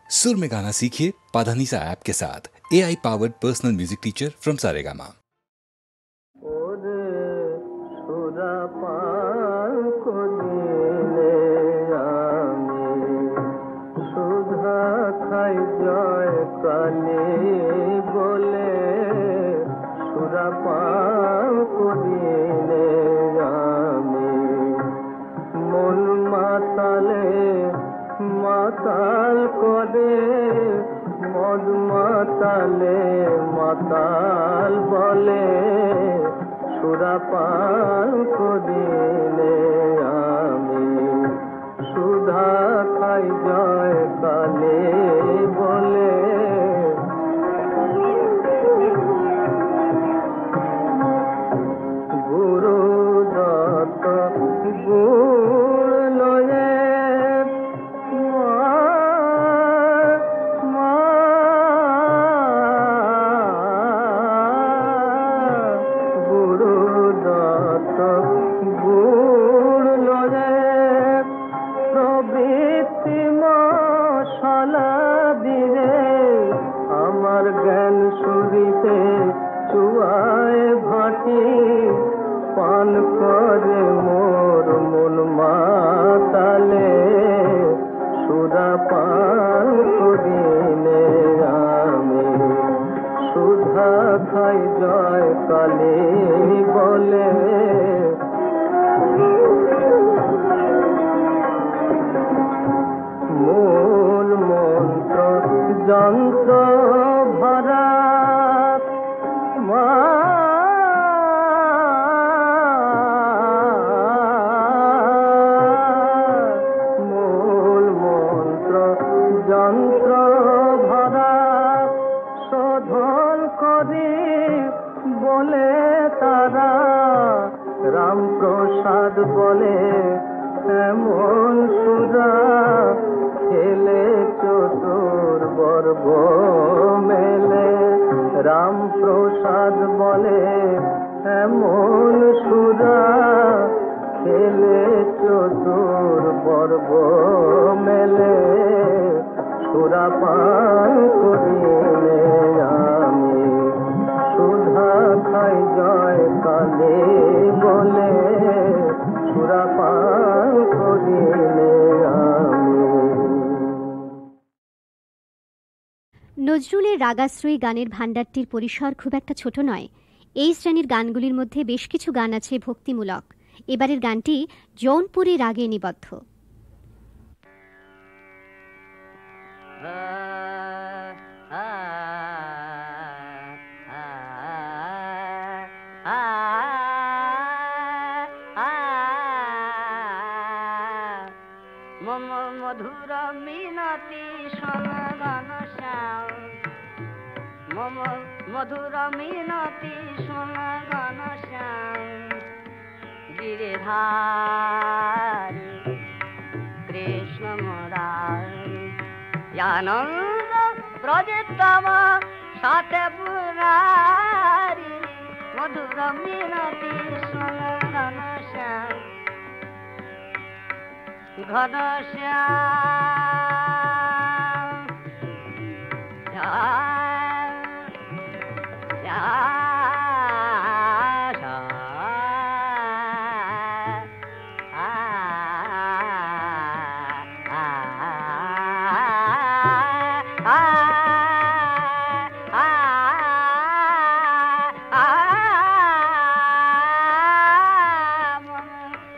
सुर में गाना सीखिए पाधानीसा ऐप के साथ। AI powered personal music teacher from Saregama. মাতাল করে মদ মাতালে মাতাল বলে সুরাপান করিলে আমি সুধা খাই জয় কালে বলে গুরু দত্ত গুড় লয়ে পান করে মোর মন মাতালে সুধা পান করিলে আমি সুধা খাই জয় কালে বলে মূল মন্ত্র যন্ত্র ভরা যন্ত্র ভরা শোধন করি বলে তারা রামপ্রসাদ বলে এমন সুরা খেলে চতুর বর্গ মেলে রামপ্রসাদ বলে এমন সুরা খেলে চতুর বর্গ মেলে সুরাপান করিলে আমি সুধা খাই জয় কালে বলে সুরাপান করিলে আমি। নজরুলের রাগাশ্রয়ী গানের ভাণ্ডারটির পরিসর খুব একটা ছোট নয়। এই শ্রেণীর গানগুলির মধ্যে বেশ কিছু গান আছে ভক্তিমূলক। এবারের গানটি জৌনপুরী রাগে নিবদ্ধ। মধুর মিনতি শোনগণ শ্যাম মধুর মিনতি শোনগণ শ্যাম গিরিধারী কৃষ্ণ মুরারি আনন্দ প্রজিতম সাথে পুরারি মধুর মিনতি শোনগণ শ্যাম ঘন শ্যাম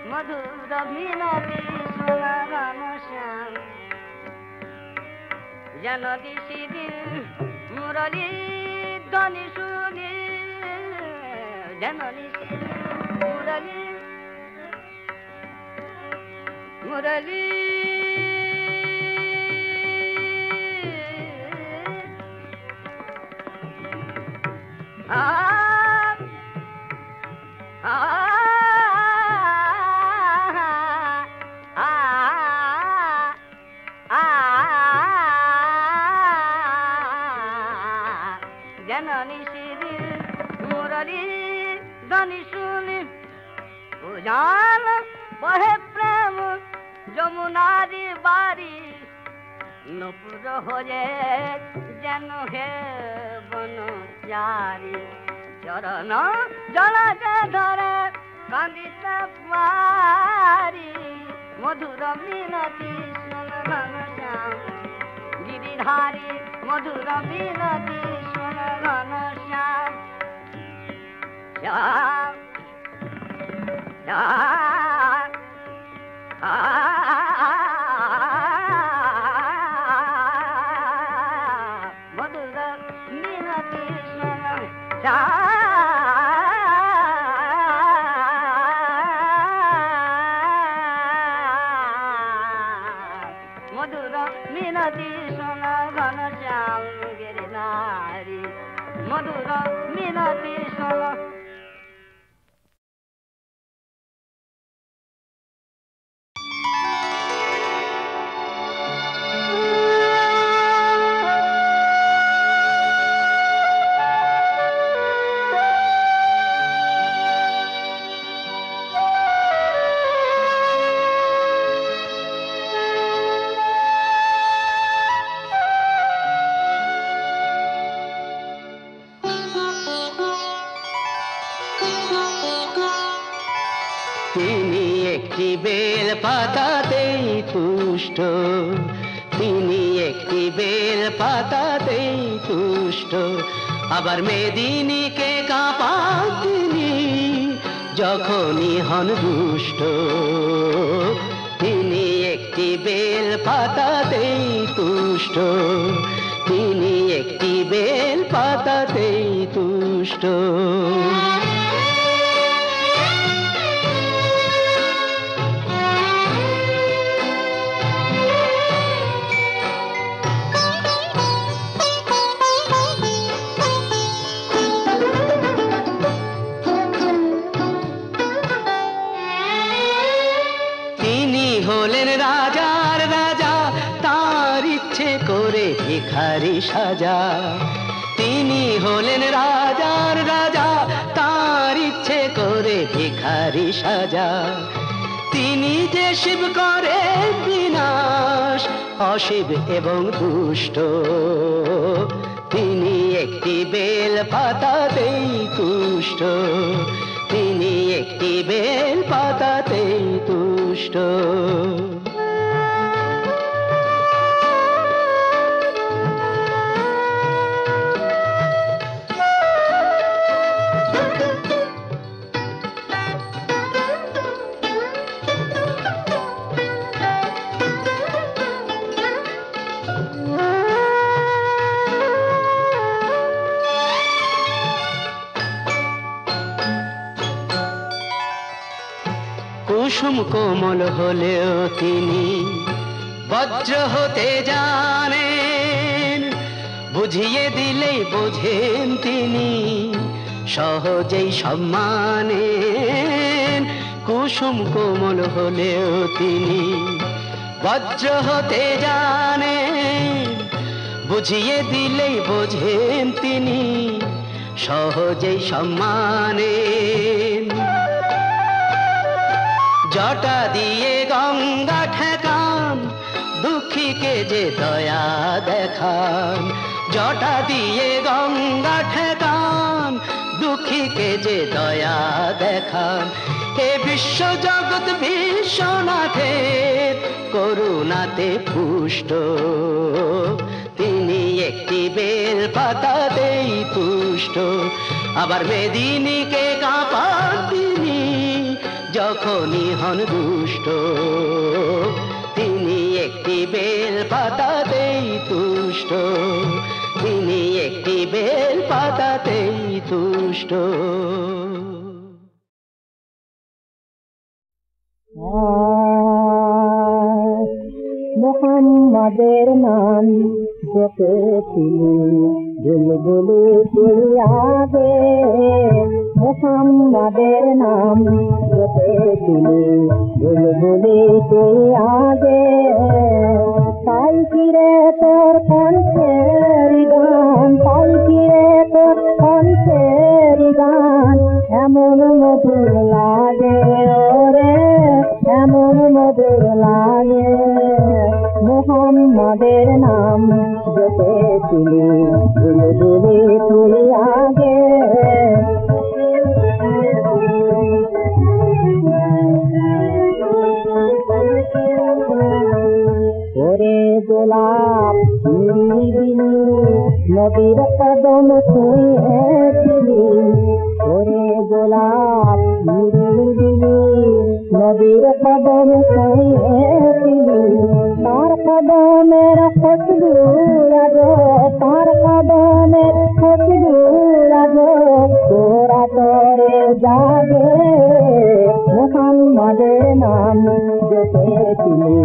মধুর মিনতি শোনগণ শ্যাম যেন দিশি দিন মুরলী ধ্বনি শুনি যেন দিশি মুরলী মুরলী जननी श्री मुरली धनी सुनी उजान बहे प्रेम जमुनारी बारी নপুর হয়ে যেন হে বনচারী চরণ জলতে ধরে কান্দিতে পারি মধুর মিনতি শোন ঘনশ্যাম গিরিধারী মধুর মিনতি শোন ঘনশ্যাম শ্যাম শ্যাম মধুর মিনতি শোন মধুর মিনতি শোন ঘনশ্যাম গিরিধারী মধুর মিনতি শোন। তিনি একটি বেল পাতাতেই তুষ্ট, তিনি একটি বেল পাতাতেই তুষ্ট, আবার মেদিনীকে কাঁপান তিনি যখনই হন দুষ্ট। তিনি একটি বেল পাতাতেই তুষ্ট, তিনি একটি বেল পাতাতেই তুষ্ট। হলেন রাজার রাজা, তার ইচ্ছে করে ভিখারি সাজা। তিনি হলেন রাজার রাজা, তার ইচ্ছে করে ভিখারি সাজা। তিনি যে শিব করে বিনাশ, অশিব এবং দুষ্ট। তিনি একটি বেল পাতাতেই তুষ্ট, তিনি একটি বেল পাতাতেই তুষ্ট। কুসুম কোমল হলেও তিনি বজ্র হতে জানেন, বুঝিয়ে দিলেই বোঝেন তিনি সহজেই সম্মানেন। কুসুম কোমল হলেও তিনি বজ্র হতে জানেন, বুঝিয়ে দিলেই বোঝেন তিনি সহজেই সম্মানেন। জটা দিয়ে গঙ্গা ঠেকান, দুঃখীকে যে দয়া দেখান। জটা দিয়ে গঙ্গা ঠেকান, দুঃখীকে যে দয়া দেখান। হে বিশ্ব জগৎ বিশ্বনাথের করুণাতে পুষ্ট, তিনি একটি বেল পাতাতেই তুষ্ট, আবার মেদিনীকে কাঁপান তিনি যখনই হন দুষ্ট। তিনি একটি বেল পাতাতেই তুষ্ট, তিনি একটি বেল পাতাতেই তুষ্ট। মোহাম্মদের নাম জপেছিলি বুলবুলি আগে, মোহাম্মদের নাম জপেছিলি বুলবুলি আগে। তাই কিরে তোর কণ্ঠের গান, তাই কিরে তোর কণ্ঠের গান এমন মধুর লাগে ওরে, এমন মধুর লাগে। মোহাম্মদের তুলি বুলবুলি তুই আগে ওরে গোলাপ নিরিবিলি নদীর কদম ছুঁয়েছিলি ওরে গোলাপ নিরিবিলি নদীর কদম ছুঁয়েছিলি তার কদমের খুশবু লাগো তার কদমের খুশবু লাগো তোরা তোরে যাবে মোহাম্মদের নাম জপেছিলি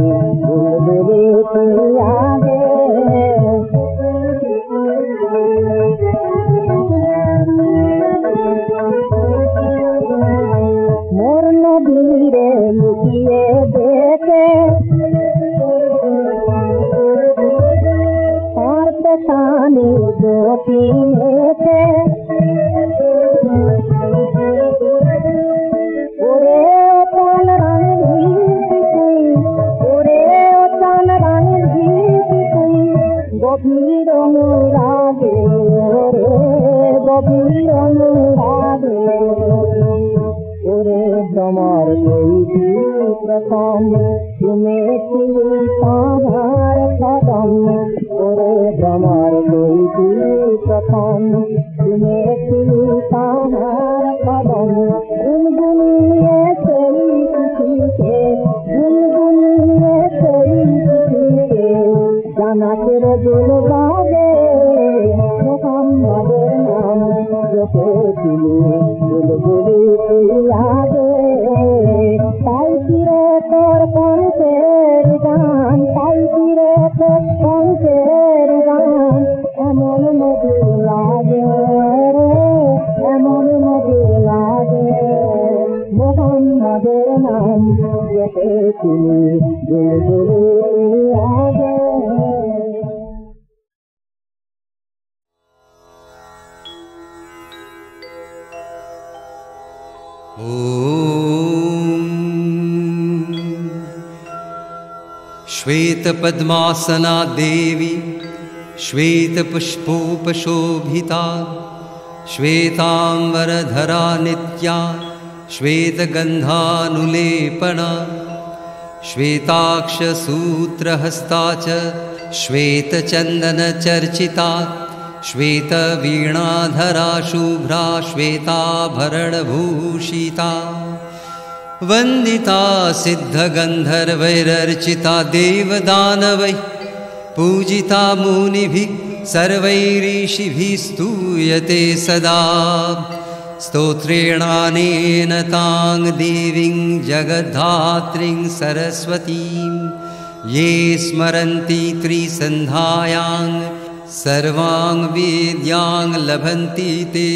বুলবুলি তুই আগে মোর নদীরে লুকিয়ে দেখে তার পেছানি জ্যোতি মেখে ওরে চান রানীর ভিড় ওরে চান রানীর ভিড় গভীর অনুরাগে ওরে গভীর অনুরাগে ওরে ভ্রমর গইছি প্রথম শুনেছিলি তাহার কদম ওরে ভ্রমর গইছি প্রথম শুনেছিলি তাহার কদম গুনগুনিয়ে সেই চিঠিকে গুনগুনিয়ে সেই চিঠিকে জানাতের দিল বাজে মোহাম্মদের নাম জপেছিলি বুলবুলি তুই আগে তাই ফিরে তোর কণ্ঠের গান তাই ফিরে তোর কণ্ঠের গান এমন মধুর লাগে এমন মধুর লাগে মোহাম্মদের নাম জপেছিলি বুলবুলি তুই আগে श्वेतपद्मासना देवी श्वेतपुष्पोपशोभिता श्वेताम्बरधरा नित्या श्वेतगन्धानुलेपना श्वेताक्षसूत्रहस्ता च श्वेतचन्दनचर्चिता श्वेतवीणाधरा शुभ्रा श्वेताभरणभूषिता वन्दिता सिद्धगन्धर्वैरर्चिता देवदानवैः पूजिता मुनिभिः सर्वैरीशिभिः स्तूयते सदा स्तोत्रेणानेन तां देवीं जगद्धात्रीं सरस्वतीं ये स्मरन्ति त्रिसन्ध्यायां सर्वां वेद्यां लभन्ति ते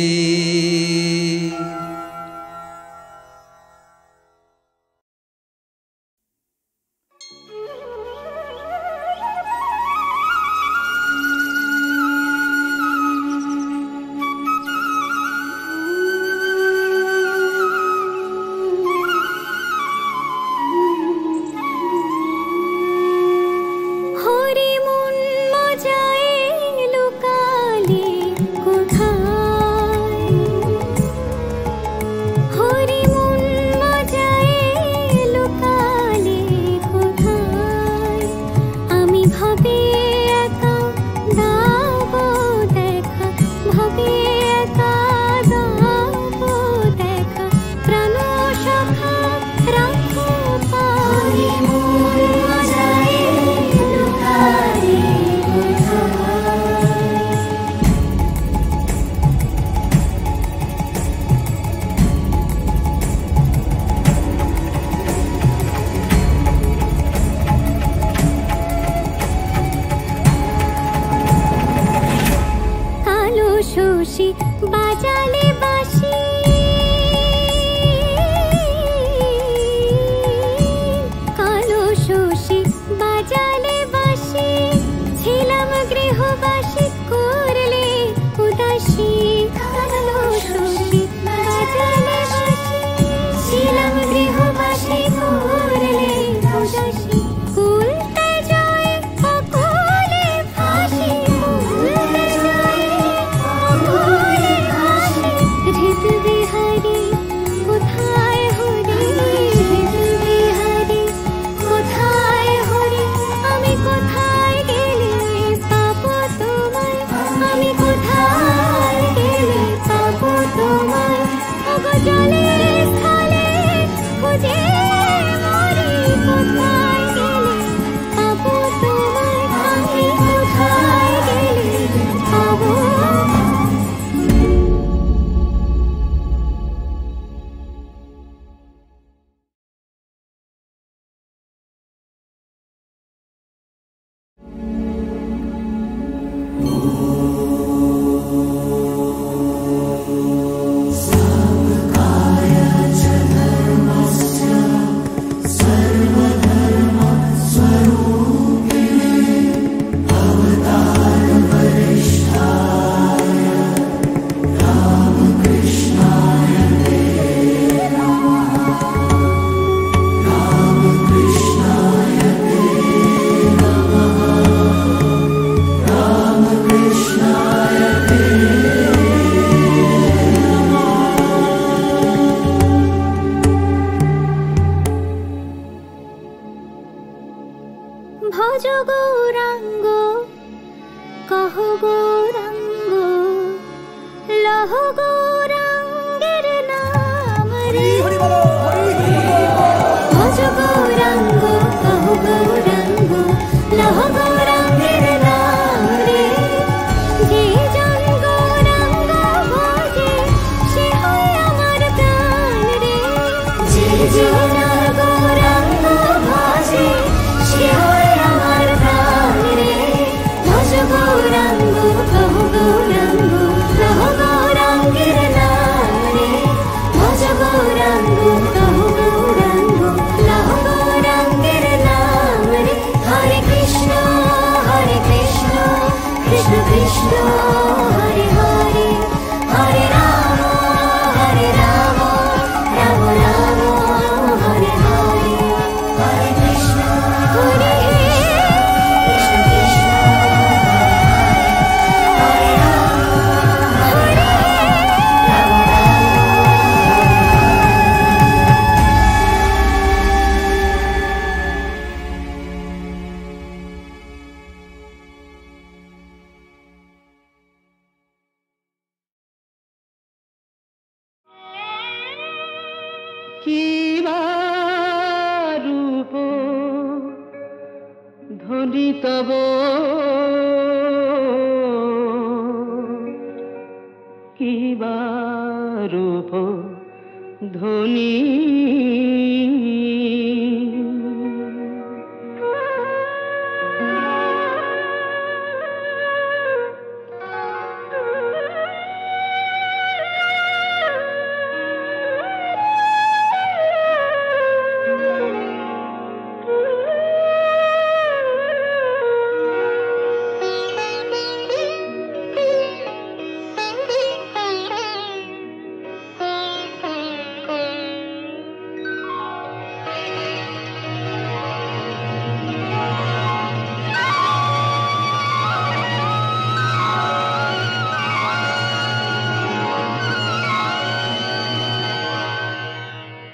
কহ গৌরাঙ্গ লহ গৌরাঙ্গের নাম রে ভজ গৌরাঙ্গ কহ গৌরাঙ্গ লহ গৌরাঙ্গের নাম রে যে জন গৌরাঙ্গ ভজে সে হয় আমার প্রাণ রে যে জন গৌরাঙ্গ ভজে সে হয় আমার প্রাণ রে ভজ গৌরাঙ্গ কহ গৌরাঙ্গ লহ গৌরাঙ্গের নাম রে ভজ গৌরাঙ্গ কহ গৌরাঙ্গ লহ গৌরাঙ্গের নাম রে হরে কৃষ্ণ কৃষ্ণ কৃষ্ণ হরে হরে হরে রাম রাম রাম হরে হরে হরে কৃষ্ণ হরে কৃষ্ণ কৃষ্ণ হরে রাম কিবা রূপ ধ্বনি তব কিবা রূপ ধ্বনি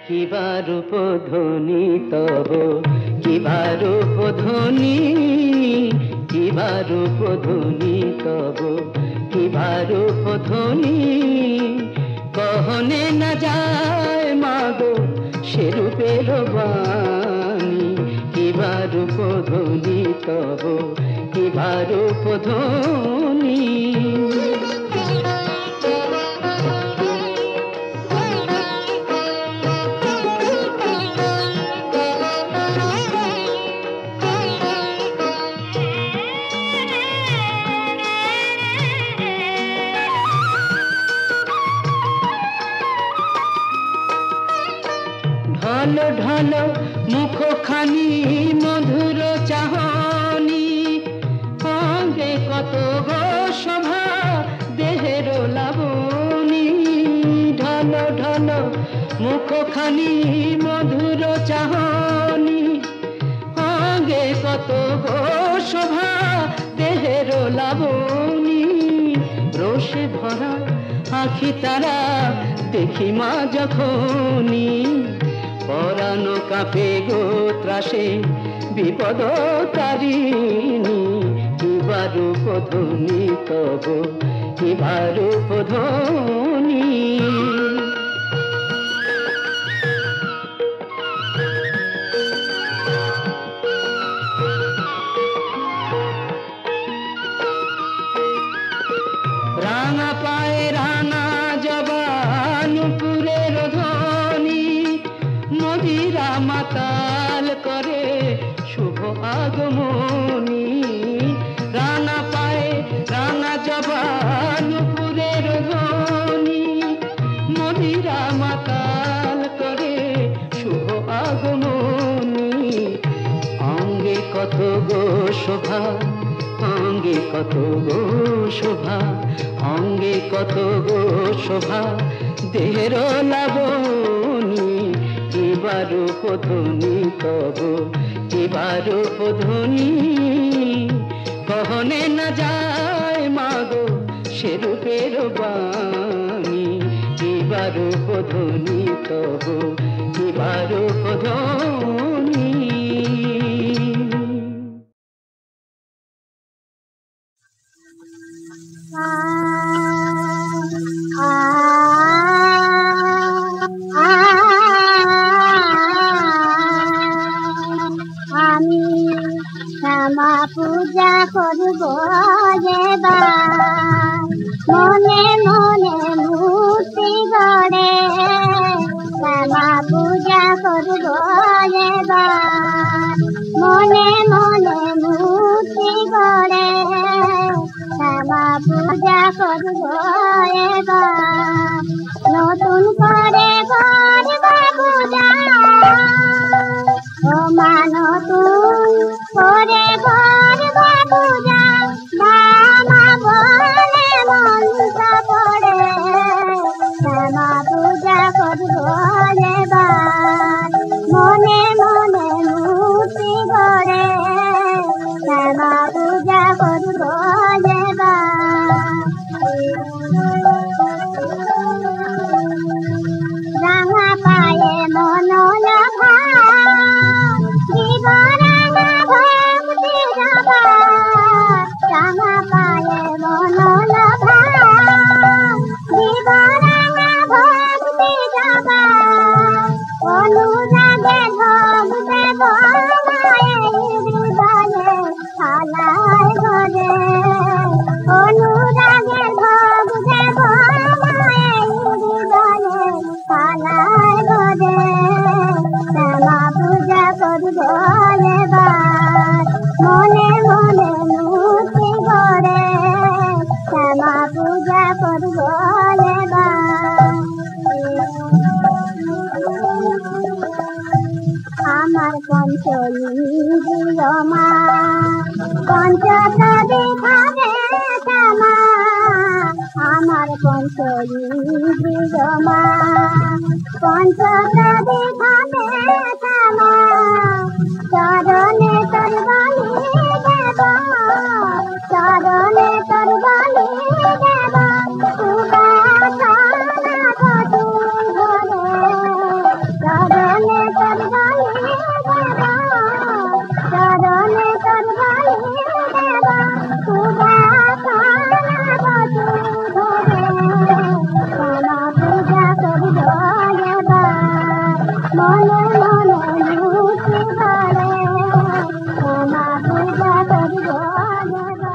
কিবা রূপ ধ্বনি তব কিবা রূপ ধ্বনি কিবা রূপ ধ্বনি তব কিবা রূপ ধ্বনি কহনে না যায় মাগো সে রূপের বাণী কিবা রূপ ধ্বনি তব কিবা রূপ ধ্বনি ঢল ঢল মুখখানি মধুর চাহনি অঙ্গে কত গো শোভা দেহের লাবণী ঢল ঢল মুখখানি মধুর চাহনি অঙ্গে কত গো শোভা দেহের লাবণী রোষে ভরা আখি তারা দেখি মা যখনি পরানো কাঁপে গো ত্রাসে বিপদ তারিণী কিবা রূপ ধ্বনি তব কিবা রূপ ধ্বনি রাঙা পায়ে রাঙা জবানুপুরের ধ্বনি মদিরা মাতাল করে শুভ আগমনী রাঙা পায়ে রাঙা জবানুপুরের ধ্বনি মদিরা মাতাল করে শুভ আগমনী অঙ্গে কত গো শোভা অঙ্গে কত গো শোভা অঙ্গে কত গো শোভা দেহের লাবণী কিবা রূপ ধ্বনি তব কিবা রূপ ধ্বনি কহনে না যায় মাগো সে রূপের বাণী কিবা রূপ ধ্বনি তব কিবা রূপ ধ্বনি আমি শ্যামা পূজা করব এবার মনে মনে মূর্তি গড়ে শ্যামা পূজা করব এবার মনে মনে মূর্তি গড়ে শ্যামা পূজা করব এবার নতুন করে করব পূজা ও মা নতুন করে করব পূজা বাবা বলে মন্ত্র পড়ে শ্যামা পূজা করব এবার মনে মনে মূর্তি গড়ে শ্যামা পূজা করব রাঙা পায়ে মনোলভা জীবরাঙা ভক্তি যাবা রাঙা পায়ে মনোলভা জীবরাঙা ভক্তি যাবা অনুরাগে ভোগ দেব হৃদয়ে থালায় ঘরে অনুরাগে ভোগ দেব হৃদয়ে থালায় ঘরে শ্যামা পূজা করব এবার মনে মনে মূর্তি গড়ে শ্যামা পূজা করব এবার আমার পঞ্চইন্দ্রিয় মা পঞ্চতবে ভাবে শ্যামা আমার পঞ্চইন্দ্রিয় মা পঞ্চতবে ভাবে শ্যামা চরণে তোর বলি দেব চরণে তোর বলি দেব সুবাসনা ঘটু ঘরে চরণে তোর বলি দেব চরণে তোর বলি দেব সুবাসনা ঘটু ঘরে শ্যামা পূজা করব এবার মনে মনে মূর্তি গড়ে শ্যামা পূজা করব এবার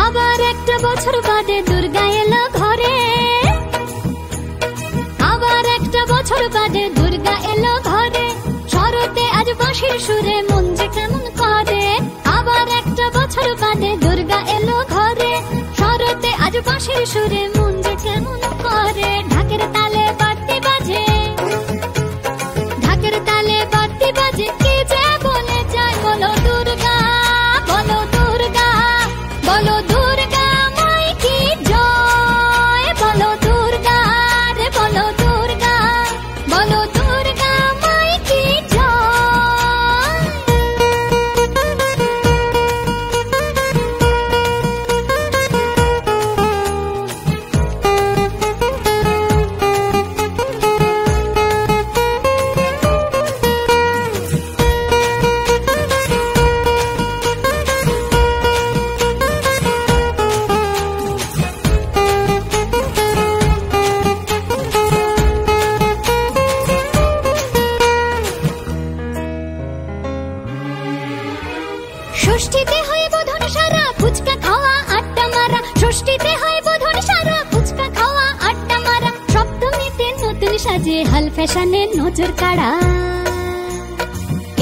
আবার একটা বছর বাদে দুর্গা এলো ঘরে আবার একটা বছর বাদে দুর্গা এলো ঘরে শরতে আজ বাঁশির সুরে মন যে কেমন করে আবার একটা বছর বাদে দুর্গা এলো ঘরে শরতে আজ বাঁশির সুরে মন যে কেমন করে ঢাকের তালে বাড়তি বাজে ঢাকের তালে বাড়তি বাজে কে যে বলে যায় বলো দুর্গা বলো দুর্গা বলো দুর্গা মাই কি জয় বলো দুর্গা রে বলো দুর্গা বলো দুর্গা মাই কি জয় ষষ্ঠীতে হয় বোধন সারা ফুচকা খাওয়া আড্ডা মারা ষষ্ঠীতে হয় বোধন সারা ফুচকা খাওয়া আড্ডা মারা সপ্তমীতে নতুন সাজে হাল ফ্যাশনে নজর কাড়া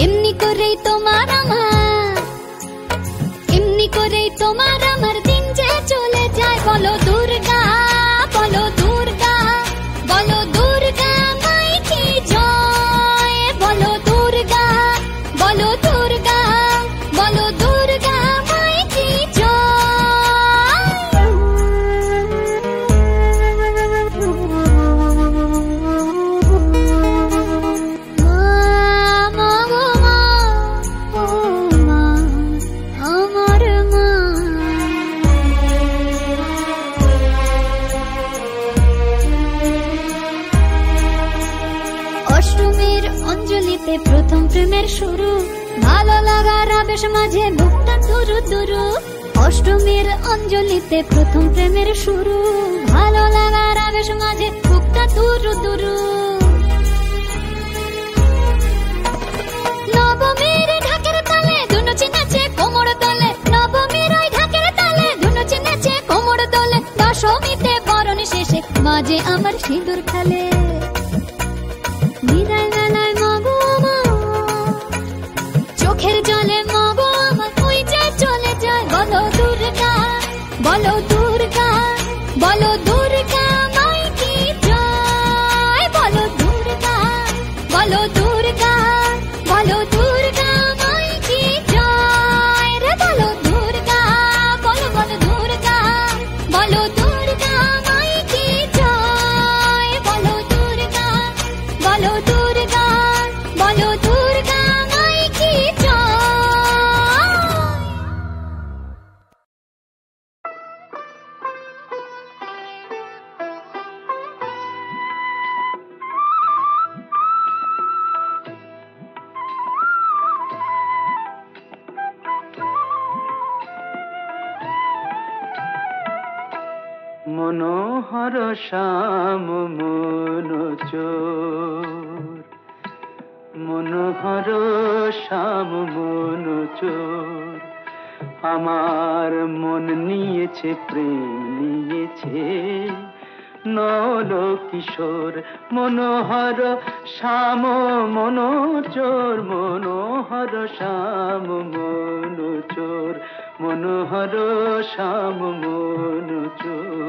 এমনি করেই তোমার আমার এমনি করেই তোমার আমার দিন যে চলে যায় বলো দুর্গা বলো দুর্গা বলো দুর্গা মাই কি জয় বলো দুর্গা বলো দুর্গা বলো দুর্গা মাই কি জয় নিতে প্রথম প্রেমের শুরু, ভালো লাগার আবেশ মাঝে বুকটা দুরু দুরু। অষ্টমীর অঞ্জলিতে প্রথম প্রেমের শুরু, ভালো লাগার আবেশ মাঝে বুকটা দুরু দুরু। নবমীর ঢাকের তালে ধুনুচি নাচে কোমর দোলে, নবমীর ওই ঢাকের তালে ধুনুচি নাচে কোমর দোলে। দশমীতে বরণ শেষে বাজে আমার সিঁদুর খালে। বিদায় বেলায় মাগো আমার চোখের জলে মাগো আমার ওই যে চলে যায়। বলো দুর্গা, বলো দুর্গা, বলো দুর্গা মাই কি জয়। বলো দুর্গা, বলো দুর্গা, বলো দুর্গা মাই কি জয় রে। বলো দুর্গা, বলো বলো দুর্গা, বলো দুর্গা মাই কি জয়। বলো দুর্গা, বলো দুর্গা, বলো দুর্গা মাই কি জয়। মনোহর শ্যাম মনোচোর, মনোহর শ্যাম মনোচোর। আমার মন নিয়েছে প্রেম নিয়েছে নল কিশোর। মনোহর শ্যাম মনোচোর, মনোহর শ্যাম মনোচোর, মনোহর শ্যাম মনোচোর।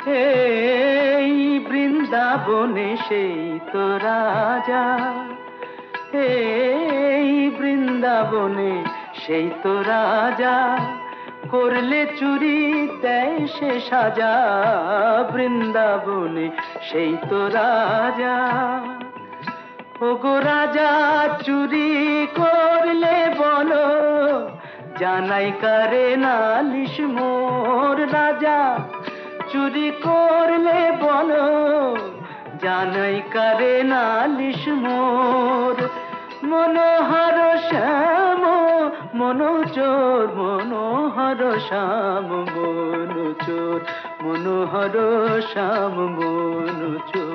এই বৃন্দাবনে সেই তো রাজা, এই বৃন্দাবনে সেই তো রাজা। করলে চুরি দেয় সে সাজা, বৃন্দাবনে সেই তো রাজা। ওগো রাজা চুরি করলে বলো, জানাই কারে নালিশ মোর। রাজা চুরি করলে বলো, জানাই কারে নালিশ মোর। মনোহর শ্যাম মনোচোর, মনোহর শ্যাম মনোচোর, মনোহর শ্যাম মনোচোর।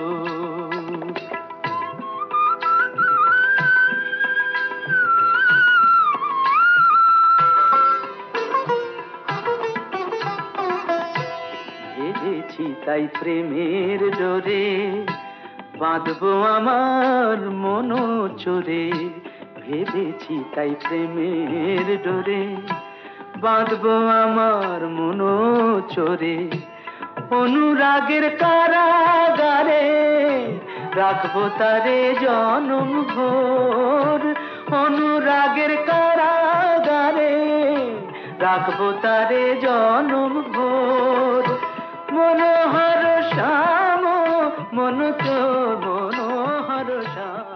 ভেবেছি তাই প্রেমের ডোরে, বাঁধবো আমার মনোচোরে। ভেবেছি তাই প্রেমের ডোরে, বাঁধবো আমার মনোচোরে। অনুরাগের কারাগারে রাখবো তারে জনম ভোর। অনুরাগের কারাগারে রাখবো তারে জনম ভোর। মনোহর শ্যাম মনোচোর, মনোহর শ্যাম।